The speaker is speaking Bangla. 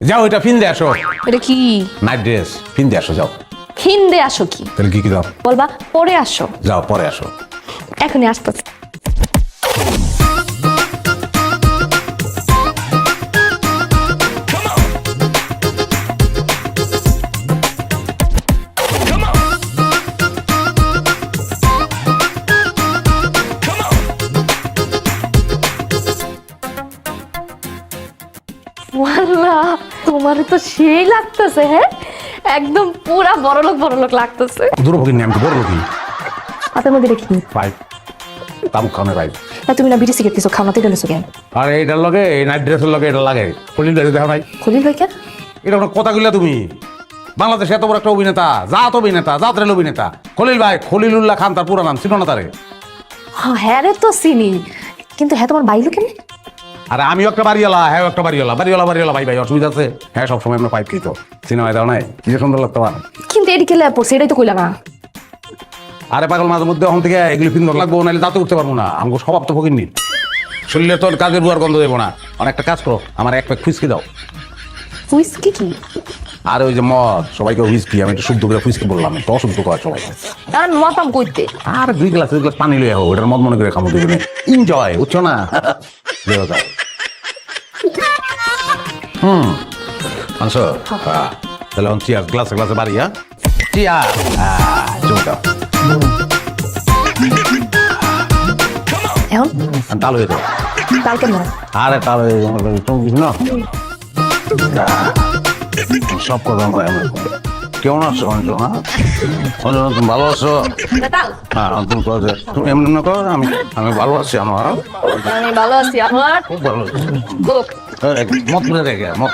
যাও এটা ফিন দিয়ে আসো। এটা কি? নাইট ড্রেস ফিন দিয়ে আসো যাও। খিন্দে আসো কি? তাহলে কি দাও? বলবা পরে আসো। যাও পরে আসো। এখনই আসতেছে। ওয়াল্লাহ, তোমার তো সেই লাগতেছে। হ্যাঁ, একদম পুরা বড়লোক লাগতেছে। দুর্ভোগী নিয়ে আমি তো বড় লোকই। হাতের মধ্যে রেখি পাইপ তামুক খাওয়ানো পাইপ। তুমি না বিড়ি সিগারেট কিছু খাও না, তো এটা নিছো কেন? আর এইটার লগে এই নাইট ড্রেসের লগে এটা লাগে খলিল ভাই দেখো নাই? খলিল ভাই কেন? এটা কোনো কথা কইলা তুমি? বাংলাদেশে এত বড় একটা অভিনেতা, জাত অভিনেতা, জাতরেল অভিনেতা খলিল ভাই, খলিলুল্লাহ খান তার পুরো নাম, চিনো না তারে? হ্যাঁ রে, তো চিনি, কিন্তু হ্যাঁ তোমার বাইলো কেন? আরে আমিও একটা বাড়িওয়ালা, হ্যাঁ একটা বাড়িওয়ালা ভাই ভাই অসুবিধা আছে? হ্যাঁ সবসময় আমরা পাইপ খেতো, সিনেমায় দাও নাই? কি যে সুন্দর লাগতো। কিন্তু এটি কেলে পড়ছে, এটাই তো কইলা না। আরে পাগল, মাঝে মধ্যে ওখান থেকে এগুলি সুন্দর লাগবো, নাহলে দাঁতে উঠতে পারবো না। আমাকে স্বভাব তো ফকির নি, শরীরে তোর কাজের বুয়ার গন্ধ দেবো না। অনেকটা কাজ করো, আমার এক প্যাক হুইস্কি দাও। হুইস্কি কি? আর ওই যে মদ, সবাইকে হুইস্কি, আমি একটু শুদ্ধ করে হুইস্কি বললাম, তো অশুদ্ধ করা সবাই। আর মতাম কইতে। আর দুই গ্লাস পানি লইয়া হোক, ওটার মদ মনে করে খামো দুজনে, এনজয়, বুঝছো না? আনছো তাহলে চিয়ার, গ্লাসে গ্লাসে বাড়ি। হ্যাঁ চিয়ার, চুমকা এখন তাল হয়ে যাও। কাল কেন? আরে তাল হয়ে না সব কথা। কেমন আছো অঞ্চল? হ্যাঁ তুমি ভালো আছো? হ্যাঁ তুমি তুমি এমনি না করো, আমি ভালো আছি। আমার আমি ভালো আছি। আমার খুব ভালো আছি। মত করে রেখে মত